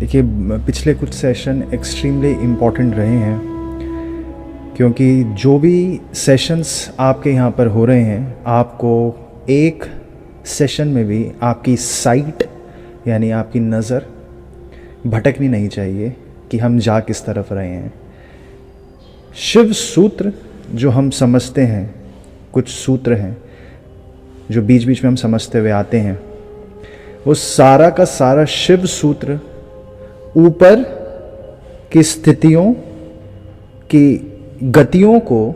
देखिए, पिछले कुछ सेशन एक्सट्रीमली इम्पॉर्टेंट रहे हैं, क्योंकि जो भी सेशंस आपके यहाँ पर हो रहे हैं, आपको एक सेशन में भी आपकी साइट यानी आपकी नज़र भटकनी नहीं चाहिए कि हम जा किस तरफ रहे हैं। शिव सूत्र जो हम समझते हैं, कुछ सूत्र हैं जो बीच बीच में हम समझते हुए आते हैं, वो सारा का सारा शिव सूत्र ऊपर की स्थितियों की गतियों को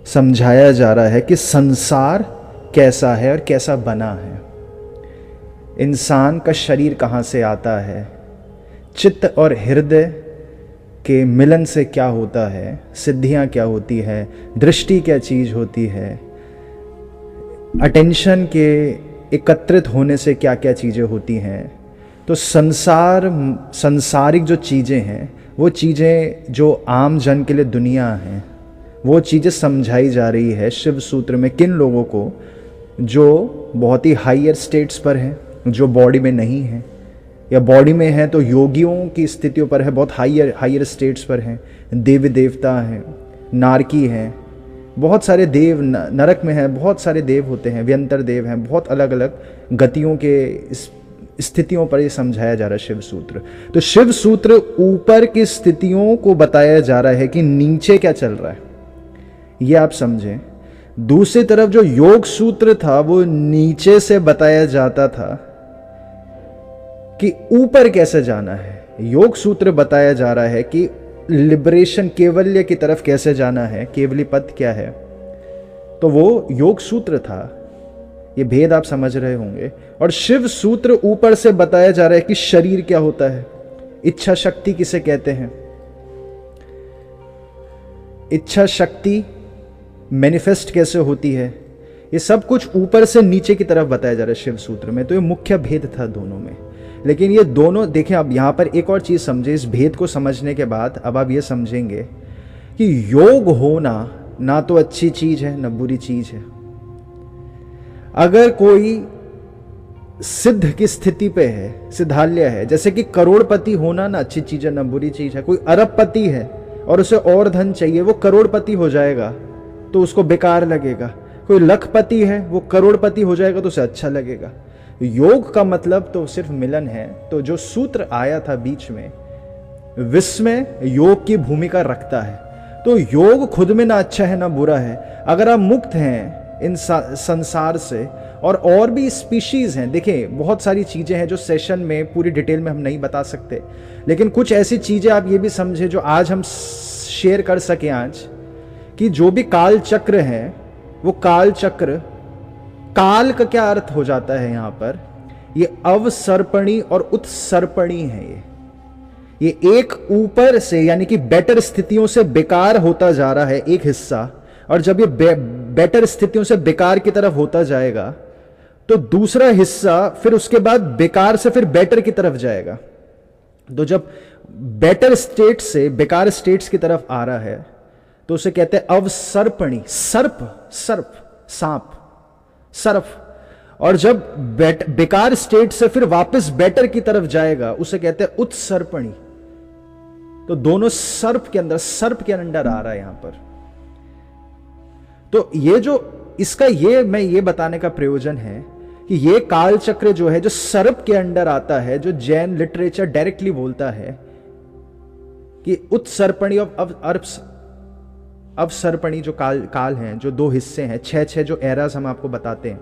समझाया जा रहा है कि संसार कैसा है और कैसा बना है, इंसान का शरीर कहाँ से आता है, चित्त और हृदय के मिलन से क्या होता है, सिद्धियाँ क्या होती है, दृष्टि क्या चीज़ होती है, अटेंशन के एकत्रित होने से क्या क्या चीज़ें होती हैं। तो सांसारिक जो चीज़ें हैं, वो चीज़ें जो आम जन के लिए दुनिया हैं, वो चीज़ें समझाई जा रही है शिव सूत्र में किन लोगों को जो बहुत ही हायर स्टेट्स पर हैं, जो बॉडी में नहीं है, या बॉडी में है तो योगियों की स्थितियों पर है, बहुत हायर स्टेट्स पर हैं, देवी देवता हैं, नारकी हैं, बहुत सारे देव नरक में हैं, बहुत सारे देव होते हैं, व्यंतर देव हैं, बहुत अलग अलग गतियों के स्थितियों पर ये समझाया जा रहा है शिव सूत्र। तो शिव सूत्र ऊपर की स्थितियों को बताया जा रहा है कि नीचे क्या चल रहा है, ये आप समझें। दूसरी तरफ जो योग सूत्र था वो नीचे से बताया जाता था कि ऊपर कैसे जाना है। योग सूत्र बताया जा रहा है कि लिबरेशन, केवल्य की तरफ कैसे जाना है, केवली पद क्या है। तो वो योग सूत्र था, ये भेद आप समझ रहे होंगे। और शिव सूत्र ऊपर से बताया जा रहा है कि शरीर क्या होता है, इच्छा शक्ति किसे कहते हैं, इच्छा शक्ति मैनिफेस्ट कैसे होती है, ये सब कुछ ऊपर से नीचे की तरफ बताया जा रहा है शिव सूत्र में। तो ये मुख्य भेद था दोनों में। लेकिन ये दोनों देखें, अब यहां पर एक और चीज समझे। इस भेद को समझने के बाद अब आप ये समझेंगे कि योग होना ना तो अच्छी चीज है ना बुरी चीज है। अगर कोई सिद्ध की स्थिति पे है, सिद्धालय है, जैसे कि करोड़पति होना ना अच्छी चीज है ना बुरी चीज है। कोई अरबपति है और उसे और धन चाहिए, वो करोड़पति हो जाएगा तो उसको बेकार लगेगा। कोई लखपति है, वो करोड़पति हो जाएगा तो उसे अच्छा लगेगा। योग का मतलब तो सिर्फ मिलन है। तो जो सूत्र आया था बीच में, विस्मय योग की भूमिका रखता है। तो योग खुद में ना अच्छा है ना बुरा है। अगर आप मुक्त हैं इन संसार से, और भी स्पीशीज हैं, देखें बहुत सारी चीजें हैं जो सेशन में पूरी डिटेल में हम नहीं बता सकते, लेकिन कुछ ऐसी चीजें आप ये भी समझे जो आज हम शेयर कर सके आज, कि जो भी काल चक्र है, वो काल चक्र, काल का क्या अर्थ हो जाता है यहां पर, ये अवसर्पणी और उत्सर्पणी है। ये एक ऊपर से यानी कि बेटर स्थितियों से बेकार होता जा रहा है एक हिस्सा, और जब ये बेटर स्थितियों से बेकार की तरफ होता जाएगा तो दूसरा हिस्सा फिर उसके बाद बेकार से फिर बेटर की तरफ जाएगा। तो जब बेटर स्टेट से बेकार स्टेट्स की तरफ आ रहा है तो उसे कहते हैं अवसर्पणी, सर्प, सांप, सर्प। और जब बेकार स्टेट से फिर वापस बेटर की तरफ जाएगा उसे कहते हैं उत्सर्पणी। तो दोनों सर्प के अंदर आ रहा है यहां पर। तो ये जो इसका मैं ये बताने का प्रयोजन है कि ये काल चक्र जो है, जो सर्प के अंडर आता है, जो जैन लिटरेचर डायरेक्टली बोलता है कि उत्सर्पणी और अवसर्पणी जो काल हैं, जो दो हिस्से हैं, छह जो एरास हम आपको बताते हैं,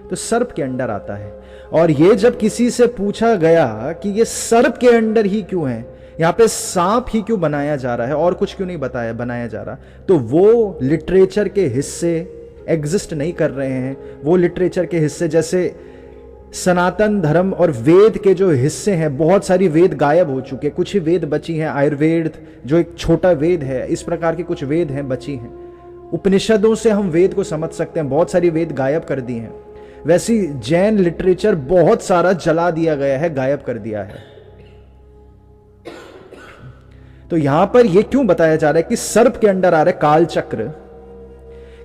तो सर्प के अंडर आता है। और ये जब किसी से पूछा गया कि ये सर्प के अंडर ही क्यों है, यहां पे सांप ही क्यों बनाया जा रहा है और कुछ क्यों नहीं बनाया जा रहा, तो वो लिटरेचर के हिस्से एग्जिस्ट नहीं कर रहे हैं। वो लिटरेचर के हिस्से जैसे सनातन धर्म और वेद के जो हिस्से हैं, बहुत सारी वेद गायब हो चुके, कुछ ही वेद बची हैं। आयुर्वेद जो एक छोटा वेद है, इस प्रकार के कुछ वेद हैं बची हैं। उपनिषदों से हम वेद को समझ सकते हैं, बहुत सारी वेद गायब कर दी हैं। वैसी जैन लिटरेचर बहुत सारा जला दिया गया है, गायब कर दिया है। तो यहां पर यह क्यों बताया जा रहा है कि सर्प के अंडर आ रहा है काल चक्र,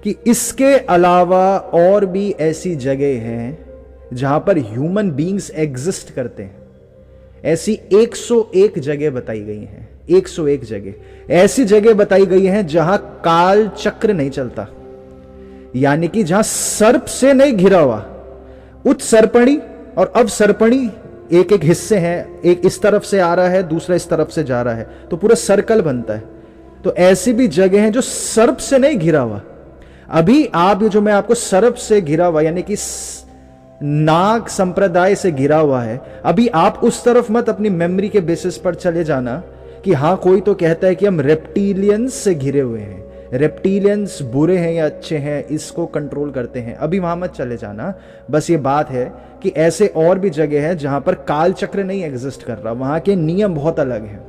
कि इसके अलावा और भी ऐसी जगह हैं जहां पर ह्यूमन बीइंग्स एग्जिस्ट करते हैं। ऐसी 101 जगह बताई गई हैं। 101 जगह ऐसी जगह बताई गई हैं जहां काल चक्र नहीं चलता, यानी कि जहां सर्प से नहीं घिरा हुआ। उत्सर्पणी और अवसर्पणी एक एक हिस्से हैं, एक इस तरफ से आ रहा है, दूसरा इस तरफ से जा रहा है, तो पूरा सर्कल बनता है। तो ऐसी भी जगह हैं जो सर्प से नहीं घिरा हुआ। अभी आप ये जो मैं आपको सर्प से घिरा हुआ यानी कि नाग संप्रदाय से घिरा हुआ है, अभी आप उस तरफ मत अपनी मेमोरी के बेसिस पर चले जाना कि हाँ कोई तो कहता है कि हम रेप्टिलियंस से घिरे हुए हैं, रेप्टिलियंस बुरे हैं या अच्छे हैं, इसको कंट्रोल करते हैं। अभी वहां मत चले जाना। बस ये बात है कि ऐसे और भी जगह है जहां पर काल चक्र नहीं एग्जिस्ट कर रहा, वहां के नियम बहुत अलग हैं।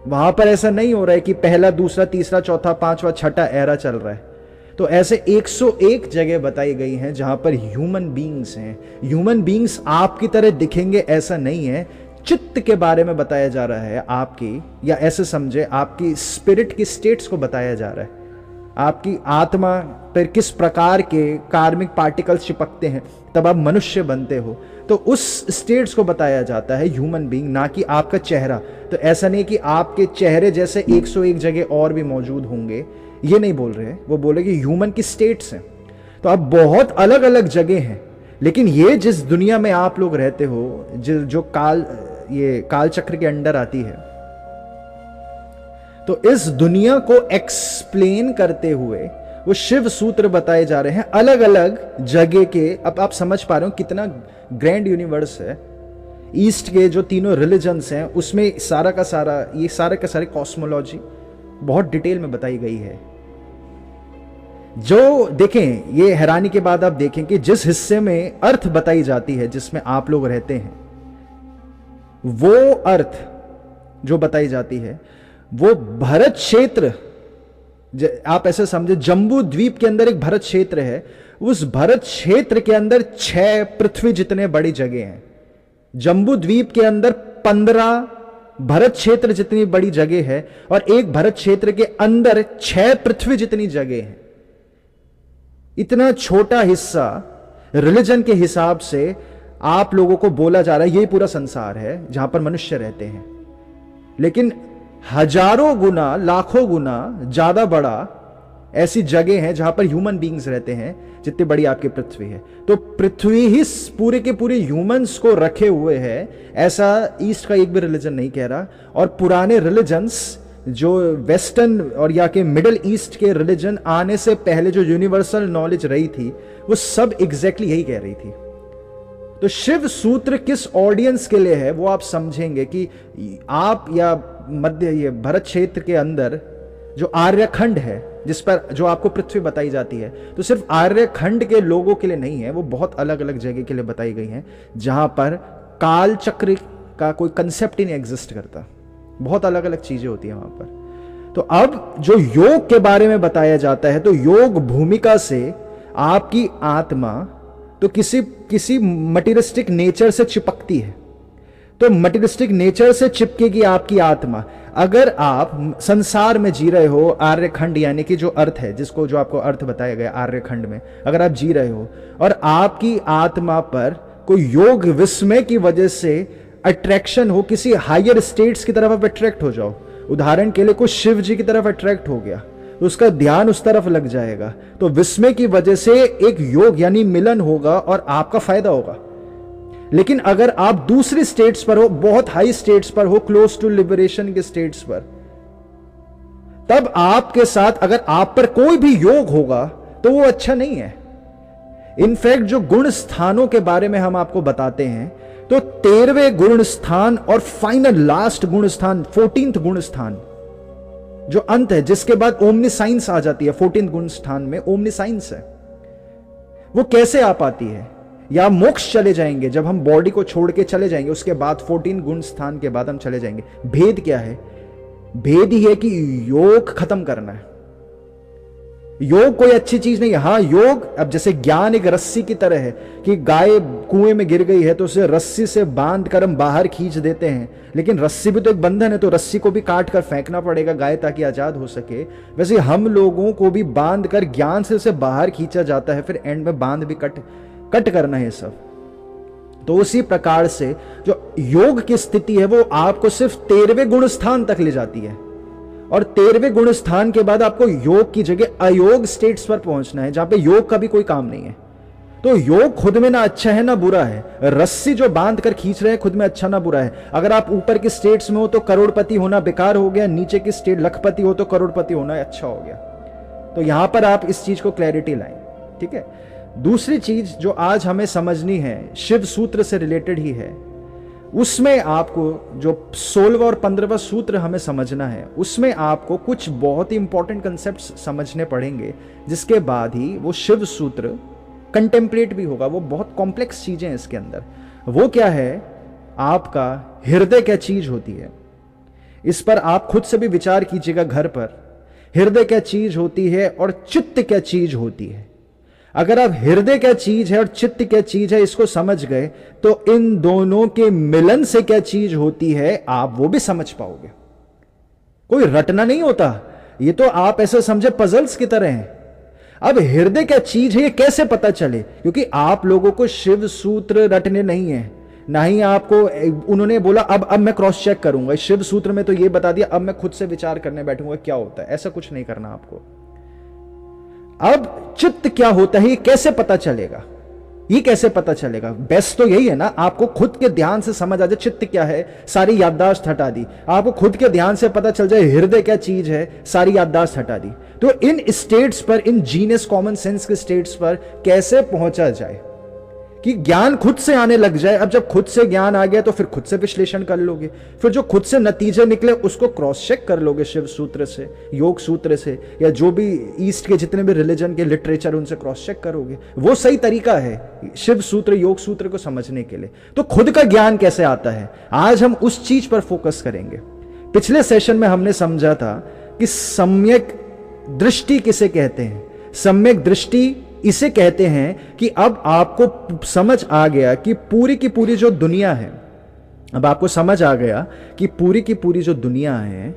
वहां पर ऐसा नहीं हो रहा है कि पहला, दूसरा, तीसरा, चौथा, पांचवा, छठा एरा चल रहा है। तो ऐसे 101 जगह बताई गई हैं जहां पर ह्यूमन बीइंग्स हैं। ह्यूमन बीइंग्स आपकी तरह दिखेंगे ऐसा नहीं है। चित्त के बारे में बताया जा रहा है आपकी, या ऐसे समझे आपकी स्पिरिट की स्टेट्स को बताया जा रहा है। आपकी आत्मा पर किस प्रकार के कार्मिक पार्टिकल्स चिपकते हैं तब आप मनुष्य बनते हो, तो उस स्टेट्स को बताया जाता है ह्यूमन बीइंग, ना कि आपका चेहरा। तो ऐसा नहीं कि आपके चेहरे जैसे 101 जगह और भी मौजूद होंगे, ये नहीं बोल रहे। वो बोले कि ह्यूमन की स्टेट्स हैं। तो अब बहुत अलग अलग जगह हैं, लेकिन ये जिस दुनिया में आप लोग रहते हो, जो काल चक्र के अंडर आती है, तो इस दुनिया को एक्सप्लेन करते हुए वो शिव सूत्र बताए जा रहे हैं अलग अलग जगह के। अब आप समझ पा रहे हो कितना ग्रैंड यूनिवर्स है। ईस्ट के जो तीनों रिलीजन्स हैं उसमें सारा का सारी कॉस्मोलॉजी बहुत डिटेल में बताई गई है। जो देखें, ये हैरानी के बाद आप देखें कि जिस हिस्से में अर्थ बताई जाती है जिसमें आप लोग रहते हैं, वो अर्थ जो बताई जाती है वो भरत क्षेत्र, आप ऐसे समझे जम्बू द्वीप के अंदर एक भरत क्षेत्र है। उस भरत क्षेत्र के अंदर 6 पृथ्वी जितने बड़ी जगह हैं। जम्बू द्वीप के अंदर 15 भरत क्षेत्र जितनी बड़ी जगह है, और एक भरत क्षेत्र के अंदर 6 पृथ्वी जितनी जगह है। इतना छोटा हिस्सा रिलीजन के हिसाब से आप लोगों को बोला जा रहा है यही पूरा संसार है जहां पर मनुष्य रहते हैं, लेकिन हजारों गुना, लाखों गुना ज्यादा बड़ा ऐसी जगह है जहां पर ह्यूमन बीइंग्स रहते हैं जितनी बड़ी आपकी पृथ्वी है। तो पृथ्वी ही पूरे के पूरे ह्यूमंस को रखे हुए है, ऐसा ईस्ट का एक भी रिलीजन नहीं कह रहा। और पुराने रिलीजन्स जो वेस्टर्न और या के मिडिल ईस्ट के रिलीजन आने से पहले जो यूनिवर्सल नॉलेज रही थी, वो सब एग्जैक्टली यही कह रही थी। तो शिव सूत्र किस ऑडियंस के लिए है वो आप समझेंगे कि आप या मध्य ये भरत क्षेत्र के अंदर जो आर्यखंड है, जिस पर जो आपको पृथ्वी बताई जाती है, तो सिर्फ आर्यखंड के लोगों के लिए नहीं है, वो बहुत अलग अलग जगह के लिए बताई गई हैं जहां पर काल चक्र का कोई कंसेप्ट ही नहीं एग्जिस्ट करता। बहुत अलग अलग चीजें होती हैं वहां पर। तो अब जो योग के बारे में बताया जाता है, तो योग भूमिका से आपकी आत्मा तो किसी मटीरियलिस्टिक नेचर से चिपकती है। तो मटीरियलिस्टिक नेचर से चिपकेगी आपकी आत्मा। अगर आप संसार में जी रहे हो, आर्यखंड यानी कि जो अर्थ है, जो आपको अर्थ बताया गया आर्यखंड में, अगर आप जी रहे हो और आपकी आत्मा पर कोई योग विस्मय की वजह से अट्रैक्शन हो, किसी हायर स्टेट्स की तरफ आप अट्रैक्ट हो जाओ, उदाहरण के लिए कोई शिव जी की तरफ अट्रैक्ट हो गया, तो उसका ध्यान उस तरफ लग जाएगा, तो विस्मय की वजह से एक योग यानी मिलन होगा और आपका फायदा होगा। लेकिन अगर आप दूसरी स्टेट्स पर हो, बहुत हाई स्टेट्स पर हो, क्लोज टू लिबरेशन के स्टेट्स पर, तब आपके साथ अगर आप पर कोई भी योग होगा तो वो अच्छा नहीं है। इनफैक्ट जो गुण स्थानों के बारे में हम आपको बताते हैं, तो 13वें गुण स्थान और फाइनल लास्ट गुण स्थान, 14th गुण स्थान जो अंत है, जिसके बाद ओमनीसाइंस आ जाती है, 14th गुण स्थान में ओमनीसाइंस है। वो कैसे आ पाती है? या मोक्ष चले जाएंगे, जब हम बॉडी को छोड़ के चले जाएंगे, उसके बाद 14 गुण स्थान के बाद हम चले जाएंगे। भेद क्या है? भेद ही है कि योग खत्म करना है। योग कोई अच्छी चीज नहीं है। हाँ, योग अब जैसे ज्ञान एक रस्सी की तरह है कि गाय कुएं में गिर गई है तो उसे रस्सी से बांध कर हम बाहर खींच देते हैं, लेकिन रस्सी भी तो एक बंधन है, तो रस्सी को भी काट कर फेंकना पड़ेगा गाय ताकि आजाद हो सके। वैसे हम लोगों को भी बांध कर ज्ञान से उसे बाहर खींचा जाता है, फिर एंड में बांध भी कट करना है सब। तो उसी प्रकार से जो योग की स्थिति है वो आपको सिर्फ 13वें गुण स्थान तक ले जाती है, और 13वें गुण स्थान के बाद आपको योग की जगह अयोग स्टेट्स पर पहुंचना है, जहां पे योग का भी कोई काम नहीं है। तो योग खुद में ना अच्छा है ना बुरा है, रस्सी जो बांध कर खींच रहे हैं खुद में अच्छा ना बुरा है। अगर आप ऊपर के स्टेट्स में हो तो करोड़पति होना बेकार हो गया, नीचे की स्टेट लखपति हो तो करोड़पति होना अच्छा हो गया। तो यहां पर आप इस चीज को क्लैरिटी लाएं, ठीक है। दूसरी चीज जो आज हमें समझनी है, शिव सूत्र से रिलेटेड ही है, उसमें आपको जो 16वां और 15वां सूत्र हमें समझना है, उसमें आपको कुछ बहुत ही इंपॉर्टेंट कंसेप्ट्स समझने पड़ेंगे, जिसके बाद ही वो शिव सूत्र कंटेम्पलेट भी होगा। वो बहुत कॉम्प्लेक्स चीजें हैं इसके अंदर। वो क्या है, आपका हृदय क्या चीज होती है, इस पर आप खुद से भी विचार कीजिएगा घर पर। हृदय क्या चीज होती है और चित्त क्या चीज होती है। अगर आप हृदय क्या चीज है और चित्त क्या चीज है इसको समझ गए, तो इन दोनों के मिलन से क्या चीज होती है आप वो भी समझ पाओगे। कोई रटना नहीं होता, ये तो आप ऐसे समझे पजल्स की तरह हैं। अब हृदय क्या चीज है ये कैसे पता चले, क्योंकि आप लोगों को शिव सूत्र रटने नहीं है, ना ही आपको उन्होंने बोला अब मैं क्रॉस चेक करूंगा, शिव सूत्र में तो ये बता दिया अब मैं खुद से विचार करने बैठूंगा क्या होता है। ऐसा कुछ नहीं करना आपको। अब चित्त क्या होता है ये कैसे पता चलेगा, ये कैसे पता चलेगा? बेस्ट तो यही है ना, आपको खुद के ध्यान से समझ आ जाए चित्त क्या है, सारी याददाश्त हटा दी। आपको खुद के ध्यान से पता चल जाए हृदय क्या चीज है, सारी याददाश्त हटा दी। तो इन स्टेट्स पर, इन जीनियस कॉमन सेंस के स्टेट्स पर कैसे पहुंचा जाए कि ज्ञान खुद से आने लग जाए। अब जब खुद से ज्ञान आ गया तो फिर खुद से विश्लेषण कर लोगे, फिर जो खुद से नतीजे निकले उसको क्रॉस चेक कर लोगे शिव सूत्र से, योग सूत्र से, या जो भी ईस्ट के जितने भी रिलीजन के लिटरेचर उनसे क्रॉस चेक करोगे। वो सही तरीका है शिव सूत्र, योग सूत्र को समझने के लिए। तो खुद का ज्ञान कैसे आता है, आज हम उस चीज पर फोकस करेंगे। पिछले सेशन में हमने समझा था कि सम्यक दृष्टि किसे कहते हैं। सम्यक दृष्टि इसे कहते हैं कि अब आपको समझ आ गया कि पूरी की पूरी जो दुनिया है, अब आपको समझ आ गया कि पूरी की पूरी जो दुनिया है,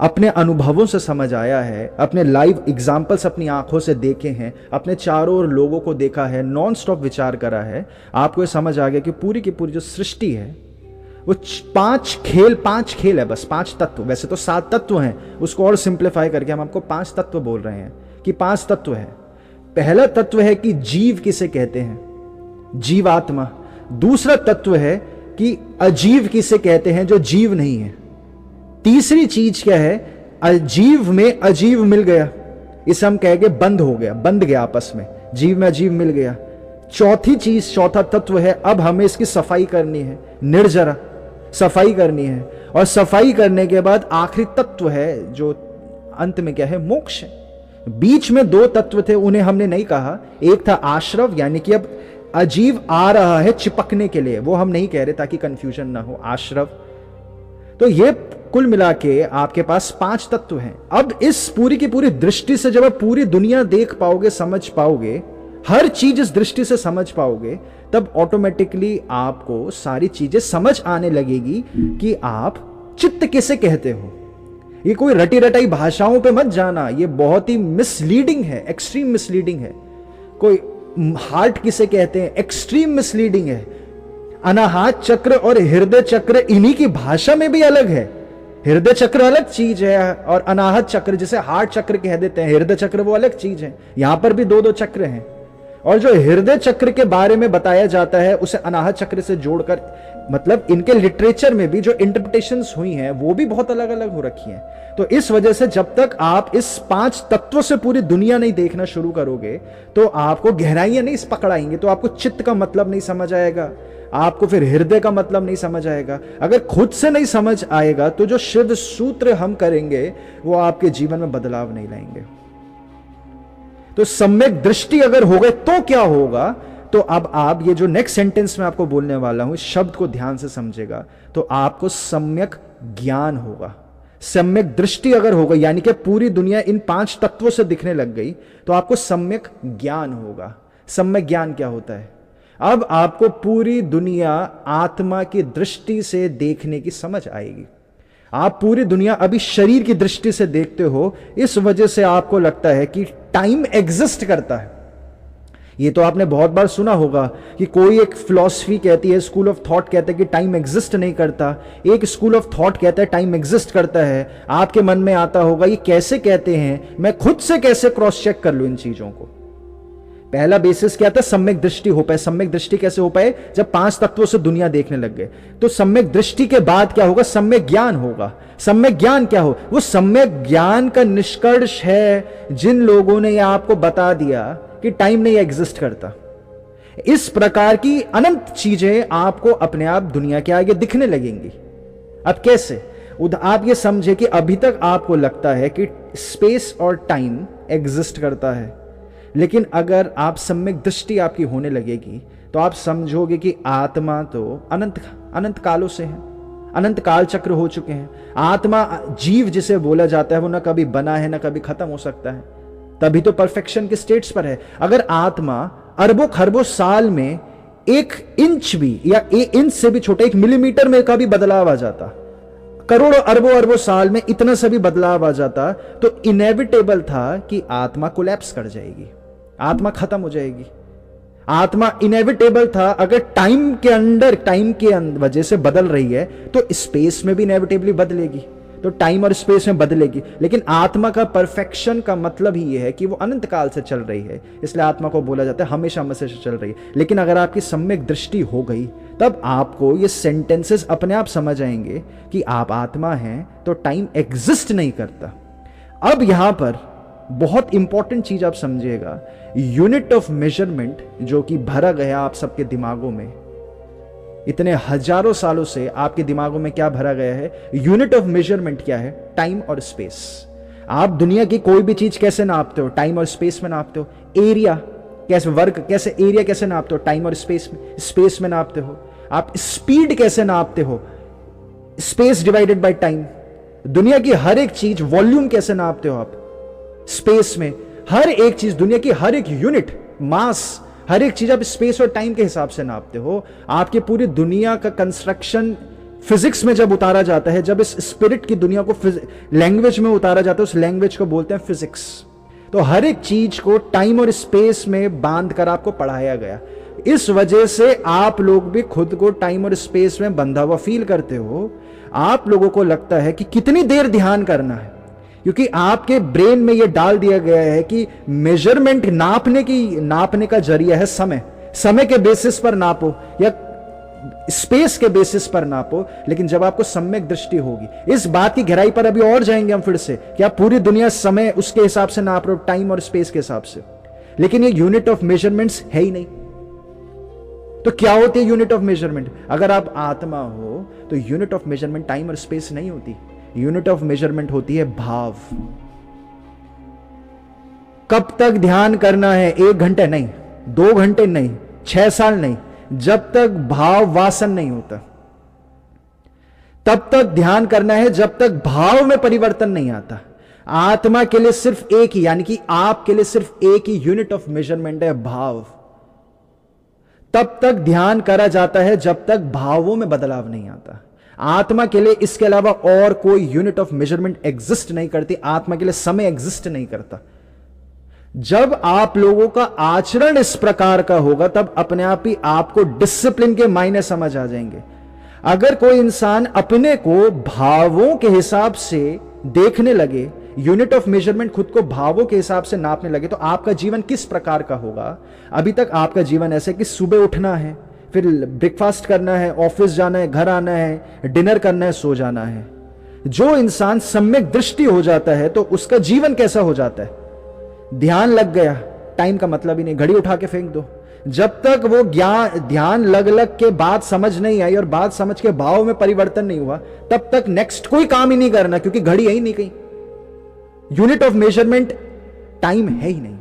अपने अनुभवों से समझ आया है, अपने लाइव एग्जाम्पल्स अपनी आंखों से देखे हैं, अपने चारों ओर लोगों को देखा है, नॉन स्टॉप विचार करा है। आपको ये समझ आ गया कि पूरी की पूरी जो सृष्टि है वो पांच खेल है, बस 5 तत्व। वैसे तो 7 तत्व हैं, उसको और सिंप्लीफाई करके हम आपको 5 तत्व बोल रहे हैं कि 5 तत्व है। पहला तत्व है कि जीव किसे कहते हैं, जीवात्मा। दूसरा तत्व है कि अजीव किसे कहते हैं, जो जीव नहीं है। तीसरी चीज क्या है, अजीव में अजीव मिल गया, इसे हम कहेंगे बंद हो गया, बंध गया आपस में, जीव में अजीव मिल गया। चौथी चीज, चौथा तत्व है, अब हमें इसकी सफाई करनी है, निर्जरा सफाई करनी है। और सफाई करने के बाद आखिरी तत्व है जो अंत में क्या है, मोक्ष है। बीच में 2 तत्व थे, उन्हें हमने नहीं कहा। एक था आश्रव, यानी कि अब अजीव आ रहा है चिपकने के लिए, वो हम नहीं कह रहे ताकि कंफ्यूजन ना हो, आश्रव। तो ये कुल मिला के आपके पास 5 तत्व हैं। अब इस पूरी की पूरी दृष्टि से जब आप पूरी दुनिया देख पाओगे, समझ पाओगे, हर चीज इस दृष्टि से समझ पाओगे, तब ऑटोमेटिकली आपको सारी चीजें समझ आने लगेगी कि आप चित्त किसे कहते हो। ये कोई रटी रटाई भाषाओं पे मत जाना, ये बहुत ही मिसलीडिंग है, एक्सट्रीम मिसलीडिंग है। कोई हार्ट किसे कहते हैं, एक्सट्रीम मिसलीडिंग है। अनाहत चक्र और हृदय चक्र इन्हीं की भाषा में भी अलग है। हृदय चक्र अलग चीज है और अनाहत चक्र, जिसे हार्ट चक्र कह देते हैं, हृदय चक्र वो अलग चीज है। यहां पर भी 2-2 चक्र हैं। और जो हृदय चक्र के बारे में बताया जाता है उसे अनाहत चक्र से जोड़कर, मतलब इनके लिटरेचर में भी जो इंटरप्रिटेशंस हुई हैं वो भी बहुत अलग अलग हो रखी हैं। तो इस वजह से जब तक आप इस 5 तत्वों से पूरी दुनिया नहीं देखना शुरू करोगे तो आपको गहराइयां नहीं पकड़ाएंगे, तो आपको चित्त का मतलब नहीं समझ आएगा, आपको फिर हृदय का मतलब नहीं समझ आएगा। अगर खुद से नहीं समझ आएगा तो जो शिव सूत्र हम करेंगे वो आपके जीवन में बदलाव नहीं लाएंगे। तो सम्यक दृष्टि अगर हो गए तो क्या होगा, तो अब आप ये जो नेक्स्ट सेंटेंस में आपको बोलने वाला हूं, इस शब्द को ध्यान से समझेगा, तो आपको सम्यक ज्ञान होगा। सम्यक दृष्टि अगर हो गई, यानी कि पूरी दुनिया इन 5 तत्वों से दिखने लग गई, तो आपको सम्यक ज्ञान होगा। सम्यक ज्ञान क्या होता है? अब आपको पूरी दुनिया आत्मा की दृष्टि से देखने की समझ आएगी। आप पूरी दुनिया अभी शरीर की दृष्टि से देखते हो, इस वजह से आपको लगता है कि टाइम एग्जिस्ट करता है। ये तो आपने बहुत बार सुना होगा कि कोई एक फिलॉसफी कहती है, स्कूल ऑफ थॉट कहता है कि टाइम एग्जिस्ट नहीं करता, एक स्कूल ऑफ थॉट कहता है टाइम एग्जिस्ट करता है। आपके मन में आता होगा ये कैसे कहते हैं, मैं खुद से कैसे क्रॉस चेक कर लूं इन चीजों को। पहला बेसिस क्या था, सम्यक दृष्टि हो पाए। सम्यक दृष्टि कैसे हो पाए, जब 5 तत्वों से दुनिया देखने लग गए। तो सम्यक दृष्टि के बाद क्या होगा, सम्यक ज्ञान होगा। सम्यक ज्ञान क्या हो, वो सम्यक ज्ञान का निष्कर्ष है जिन लोगों ने यह आपको बता दिया कि टाइम नहीं एग्जिस्ट करता। इस प्रकार की अनंत चीजें आपको अपने आप दुनिया के आगे दिखने लगेंगी। अब कैसे, आप ये समझे कि अभी तक आपको लगता है कि स्पेस और टाइम एग्जिस्ट करता है, लेकिन अगर आप सम्यक दृष्टि आपकी होने लगेगी तो आप समझोगे कि आत्मा तो अनंत कालों से है, अनंत काल चक्र हो चुके हैं। आत्मा, जीव जिसे बोला जाता है, वो ना कभी बना है ना कभी खत्म हो सकता है, तभी तो परफेक्शन के स्टेट्स पर है। अगर आत्मा अरबों खरबों साल में 1 इंच भी या 1 इंच से भी छोटा 1 मिलीमीटर में का भी बदलाव आ जाता, करोड़ों अरबों साल में इतना सा भी बदलाव आ जाता, तो इनेविटेबल था कि आत्मा कोलैप्स कर जाएगी, आत्मा खत्म हो जाएगी। आत्मा इनेविटेबल था। अगर टाइम के वजह से बदल रही है तो स्पेस में भी इनेविटेबली बदलेगी, तो टाइम और स्पेस में बदलेगी। लेकिन आत्मा का परफेक्शन का मतलब ही यह है कि वो अनंत काल से चल रही है, इसलिए आत्मा को बोला जाता है हमेशा हमेशा से चल रही है। लेकिन अगर आपकी सम्यक दृष्टि हो गई, तब आपको ये सेंटेंसेस अपने आप समझ आएंगे कि आप आत्मा हैं तो टाइम एग्जिस्ट नहीं करता। अब यहां पर बहुत इंपॉर्टेंट चीज आप समझिएगा, यूनिट ऑफ मेजरमेंट जो कि भरा गया आप सबके दिमागों में, इतने हजारों सालों से आपके दिमागों में क्या भरा गया है, यूनिट ऑफ मेजरमेंट क्या है, टाइम और स्पेस। आप दुनिया की कोई भी चीज कैसे नापते हो, टाइम और स्पेस में नापते हो। एरिया कैसे, वर्ग कैसे, एरिया कैसे नापते हो, टाइम और स्पेस में नापते हो। आप स्पीड कैसे नापते हो, स्पेस डिवाइडेड बाय टाइम। दुनिया की हर एक चीज, वॉल्यूम कैसे नापते हो आप, स्पेस में। हर एक चीज, दुनिया की हर एक यूनिट, मास, हर एक चीज आप स्पेस और टाइम के हिसाब से नापते हो। आपके पूरी दुनिया का कंस्ट्रक्शन फिजिक्स में जब उतारा जाता है, जब इस स्पिरिट की दुनिया को लैंग्वेज में उतारा जाता है, उस लैंग्वेज को बोलते हैं फिजिक्स। तो हर एक चीज को टाइम और स्पेस में बांध कर आपको पढ़ाया गया। इस वजह से आप लोग भी खुद को टाइम और स्पेस में बंधा हुआ फील करते हो। आप लोगों को लगता है कि कितनी देर ध्यान करना है, क्योंकि आपके ब्रेन में यह डाल दिया गया है कि मेजरमेंट नापने का जरिया है समय के बेसिस पर नापो या स्पेस के बेसिस पर नापो। लेकिन जब आपको सम्यक दृष्टि होगी, इस बात की गहराई पर अभी और जाएंगे हम फिर से, कि आप पूरी दुनिया समय उसके हिसाब से नाप रहे हो, टाइम और स्पेस के हिसाब से, लेकिन ये यूनिट ऑफ मेजरमेंट्स है ही नहीं। तो क्या होती है यूनिट ऑफ मेजरमेंट? अगर आप आत्मा हो तो यूनिट ऑफ मेजरमेंट टाइम और स्पेस नहीं होती, यूनिट ऑफ मेजरमेंट होती है भाव। कब तक ध्यान करना है? 1 घंटे नहीं, 2 घंटे नहीं, 6 साल नहीं, जब तक भाव वासन नहीं होता तब तक ध्यान करना है, जब तक भाव में परिवर्तन नहीं आता। आत्मा के लिए सिर्फ एक ही, यानी कि आपके लिए सिर्फ एक ही यूनिट ऑफ मेजरमेंट है, भाव। तब तक ध्यान करा जाता है जब तक भावों में बदलाव नहीं आता। आत्मा के लिए इसके अलावा और कोई यूनिट ऑफ मेजरमेंट एग्जिस्ट नहीं करती। आत्मा के लिए समय एग्जिस्ट नहीं करता। जब आप लोगों का आचरण इस प्रकार का होगा, तब अपने आप ही आपको डिसिप्लिन के मायने समझ आ जाएंगे। अगर कोई इंसान अपने को भावों के हिसाब से देखने लगे, यूनिट ऑफ मेजरमेंट खुद को भावों के हिसाब से नापने लगे, तो आपका जीवन किस प्रकार का होगा? अभी तक आपका जीवन ऐसे कि सुबह उठना है, फिर ब्रेकफास्ट करना है, ऑफिस जाना है, घर आना है, डिनर करना है, सो जाना है। जो इंसान सम्यक दृष्टि हो जाता है तो उसका जीवन कैसा हो जाता है? ध्यान लग गया, टाइम का मतलब ही नहीं, घड़ी उठा के फेंक दो। जब तक वो ध्यान लग के बात समझ नहीं आई और बात समझ के भाव में परिवर्तन नहीं हुआ, तब तक नेक्स्ट कोई काम ही नहीं करना, क्योंकि घड़ी है ही नहीं कहीं। यूनिट ऑफ मेजरमेंट टाइम है ही नहीं,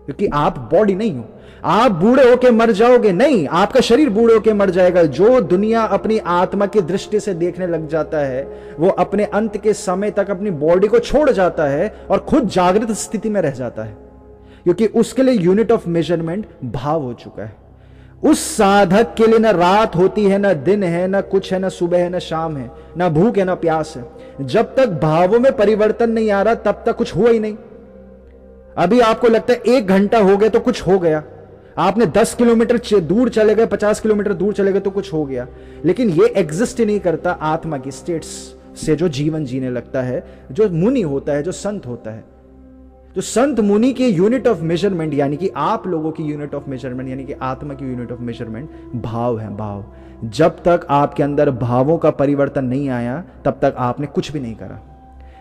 क्योंकि आप बॉडी नहीं हो। आप बूढ़े होके मर जाओगे नहीं, आपका शरीर बूढ़े होके मर जाएगा। जो दुनिया अपनी आत्मा की दृष्टि से देखने लग जाता है, वो अपने अंत के समय तक अपनी बॉडी को छोड़ जाता है और खुद जागृत स्थिति में रह जाता है, क्योंकि उसके लिए यूनिट ऑफ मेजरमेंट भाव हो चुका है। उस साधक के लिए ना रात होती है, ना दिन है, ना कुछ है, ना सुबह है, ना शाम है, ना भूख है, ना प्यास है। जब तक भावों में परिवर्तन नहीं आ रहा, तब तक कुछ हुआ ही नहीं। अभी आपको लगता है 1 घंटा हो गया तो कुछ हो गया, आपने 10 किलोमीटर दूर चले गए, 50 किलोमीटर दूर चले गए तो कुछ हो गया, लेकिन ये एग्जिस्ट ही नहीं करता आत्मा की स्टेट्स से जो जीवन जीने लगता है, जो मुनि होता है, जो संत होता है। जो संत मुनि की यूनिट ऑफ मेजरमेंट, यानी कि आप लोगों की यूनिट ऑफ मेजरमेंट, यानी कि आत्मा की यूनिट ऑफ मेजरमेंट भाव है, भाव। जब तक आपके अंदर भावों का परिवर्तन नहीं आया तब तक आपने कुछ भी नहीं करा।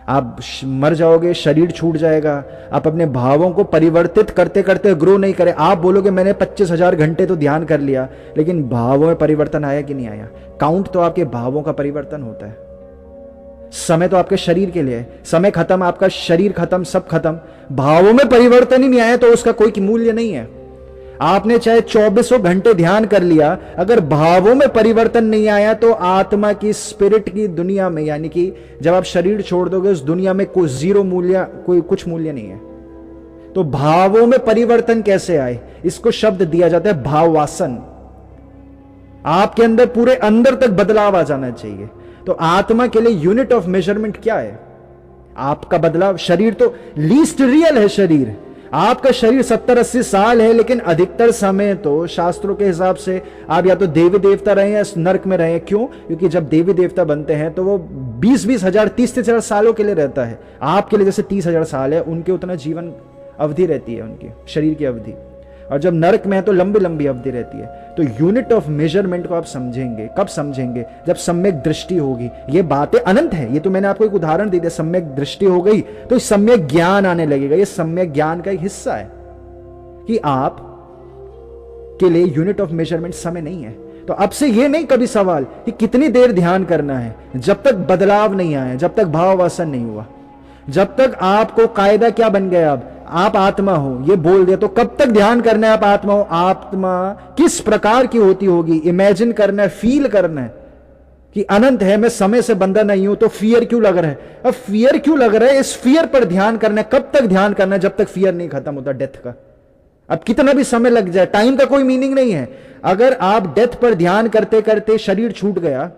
आप मर जाओगे, शरीर छूट जाएगा, आप अपने भावों को परिवर्तित करते करते ग्रो नहीं करें। आप बोलोगे मैंने 25,000 घंटे तो ध्यान कर लिया, लेकिन भावों में परिवर्तन आया कि नहीं आया? काउंट तो आपके भावों का परिवर्तन होता है। समय तो आपके शरीर के लिए है, समय खत्म, आपका शरीर खत्म, सब खत्म, भावों में परिवर्तन ही नहीं आया तो उसका कोई मूल्य नहीं है। आपने चाहे 24 घंटे ध्यान कर लिया, अगर भावों में परिवर्तन नहीं आया तो आत्मा की, स्पिरिट की दुनिया में, यानी कि जब आप शरीर छोड़ दोगे उस दुनिया में कोई जीरो मूल्य, कोई कुछ मूल्य नहीं है। तो भावों में परिवर्तन कैसे आए, इसको शब्द दिया जाता है भाववासन। आपके अंदर पूरे अंदर तक बदलाव आ जाना चाहिए। तो आत्मा के लिए यूनिट ऑफ मेजरमेंट क्या है? आपका बदलाव। शरीर तो लीस्ट रियल है, शरीर आपका शरीर 70-80 साल है, लेकिन अधिकतर समय तो शास्त्रों के हिसाब से आप या तो देवी देवता रहे या नरक में रहे। क्यों? क्योंकि जब देवी देवता बनते हैं तो वो 20-20 हजार, 30-30 हजार सालों के लिए रहता है। आपके लिए जैसे 30,000 साल है, उनके उतना जीवन अवधि रहती है, उनकी शरीर की अवधि। और जब नरक में है तो लंबी लंबी अवधि रहती है। तो यूनिट ऑफ मेजरमेंट को आप समझेंगे, कब समझेंगे? जब सम्यक दृष्टि होगी। ये बातें अनंत है, ये तो मैंने आपको एक उदाहरण दे दिया। सम्यक दृष्टि हो गई तो सम्यक ज्ञान आने लगेगा। ये सम्यक ज्ञान का एक हिस्सा है कि आप के लिए यूनिट ऑफ मेजरमेंट समय नहीं है। तो अब से ये नहीं कभी सवाल कि कितनी देर ध्यान करना है, जब तक बदलाव नहीं आया, जब तक भाव वासन नहीं हुआ, जब तक आपको कायदा क्या बन गया, अब आप आत्मा हो ये बोल दिया, तो कब तक ध्यान करना है? आप आत्मा हो। आत्मा किस प्रकार की होती होगी, इमेजिन करना है, फील करना है कि अनंत है, मैं समय से बंधा नहीं हूं, तो फियर क्यों लग रहा है? अब फियर क्यों लग रहा है, इस फियर पर ध्यान करना है। कब तक ध्यान करना है? जब तक फियर नहीं खत्म होता डेथ का। अब कितना भी समय लग जाए, टाइम का कोई मीनिंग नहीं है। अगर आप डेथ पर ध्यान करते करते शरीर छूट गया